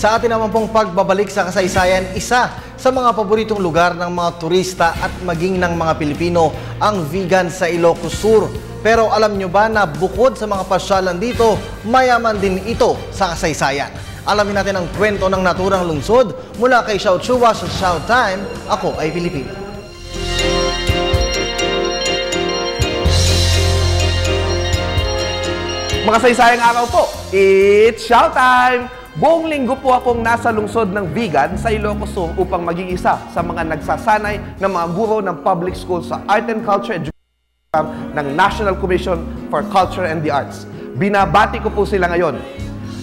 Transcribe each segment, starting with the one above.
Sa atin naman pong pagbabalik sa kasaysayan, isa sa mga paboritong lugar ng mga turista at maging ng mga Pilipino ang Vigan sa Ilocos Sur. Pero alam nyo ba na bukod sa mga pasyalan dito, mayaman din ito sa kasaysayan? Alamin natin ang kwento ng naturang lungsod mula kay Xiao Chua sa Showtime. Ako ay Pilipino. Makasaysayang araw po, it's Showtime! Buong linggo po akong nasa lungsod ng Vigan sa Ilocos Sur upang maging isa sa mga nagsasanay ng mga guro ng public school sa Art and Culture Education ng National Commission for Culture and the Arts. Binabati ko po sila ngayon.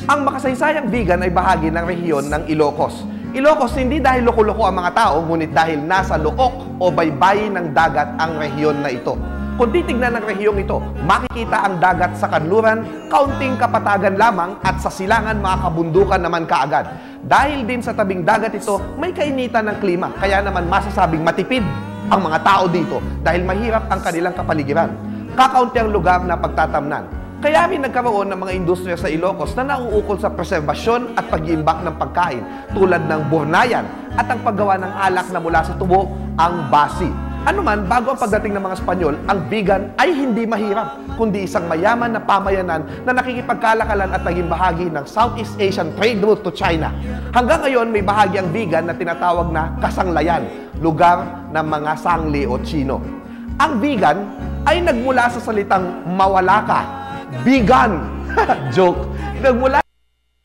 Ang makasaysayang Vigan ay bahagi ng rehiyon ng Ilocos. Ilocos hindi dahil loko-loko ang mga tao, ngunit dahil nasa look o baybayin ng dagat ang rehiyon na ito. Kung titignan ng rehiyong ito, makikita ang dagat sa kanluran, kaunting kapatagan lamang at sa silangan mga kabundukan naman kaagad. Dahil din sa tabing dagat ito, may kainitan ng klima, kaya naman masasabing matipid ang mga tao dito dahil mahirap ang kanilang kapaligiran. Kakaunti ang lugar na pagtatamnan. Kaya rin nagkaroon ng mga industriya sa Ilocos na nauukol sa preserbasyon at pag-iimbak ng pagkain tulad ng burnayan at ang paggawa ng alak na mula sa tubo, ang basi. Ano man, bago ang pagdating ng mga Espanyol, ang Vigan ay hindi mahirap, kundi isang mayaman na pamayanan na nakikipagkalakalan at naging bahagi ng Southeast Asian trade route to China. Hanggang ngayon, may bahagi ang Vigan na tinatawag na Kasanglayan, lugar ng mga Sangli o Chino. Ang Vigan ay nagmula sa salitang mawala ka, Bigan! Joke! Nagmula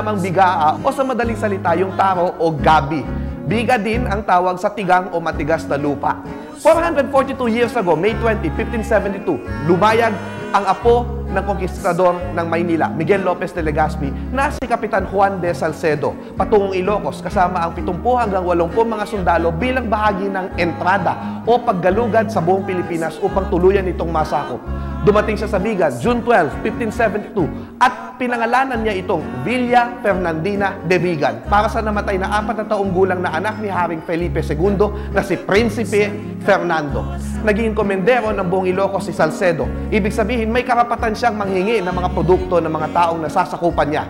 namang bigaa o sa madaling salita yung taro o gabi. Biga din ang tawag sa tigang o matigas na lupa. 442 years ago, May 20, 1572, lumayag ang apo ng konkistador ng Maynila, Miguel Lopez de Legazpi, na si Kapitan Juan de Salcedo, patungong Ilocos, kasama ang 70 hanggang 80 mga sundalo bilang bahagi ng entrada o paggalugad sa buong Pilipinas upang tuluyan itong masakop. Dumating siya sa Vigan, June 12, 1572, at pinangalanan niya itong Villa Fernandina de Vigan para sa namatay na 4 na taong gulang na anak ni Haring Felipe II na si Prinsipe Fernando. Naging komendero ng buong Ilocos si Salcedo. Ibig sabihin, may karapatan siyang manghingi ng mga produkto ng mga taong nasasakupan niya.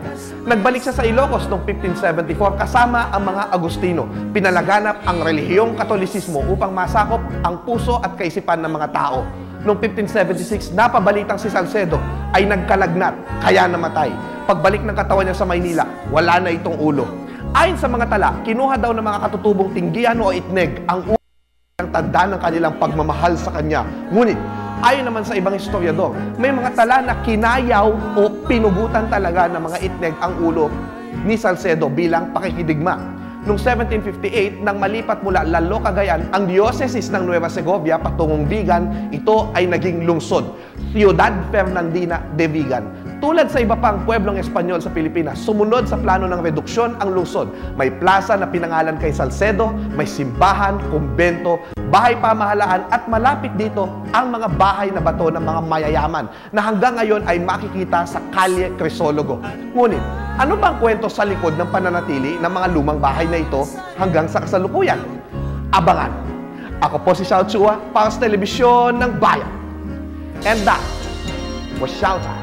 Nagbalik siya sa Ilocos noong 1574 kasama ang mga Agustino. Pinalaganap ang relihiyong Katolisismo upang masakop ang puso at kaisipan ng mga tao. Noong 1576, napabalitang si Salcedo ay nagkalagnat, kaya namatay. Pagbalik ng katawan niya sa Maynila, wala na itong ulo. Ayon sa mga tala, kinuha daw ng mga katutubong Tinggian o Itneg ang ulo ng tanda ng kanilang pagmamahal sa kanya. Ngunit, ayon naman sa ibang historiador, may mga tala na kinayaw o pinugutan talaga ng mga Itneg ang ulo ni Salcedo bilang pakikidigma. Noong 1758, nang malipat mula Lalo, Cagayan, ang diocese ng Nueva Segovia patungong Vigan, ito ay naging lungsod, Ciudad Fernandina de Vigan. Tulad sa iba pang pueblong Espanyol sa Pilipinas, sumunod sa plano ng reduksyon ang lungsod. May plaza na pinangalan kay Salcedo, may simbahan, kumbento, bahay pamahalaan at malapit dito ang mga bahay na bato ng mga mayayaman na hanggang ngayon ay makikita sa Calle Crisologo. Ngunit, ano bang kwento sa likod ng pananatili ng mga lumang bahay na ito hanggang sa kasalukuyan? Abangan! Ako po si Xiao Chua para sa Telebisyon ng Bayan. And that was Showtime.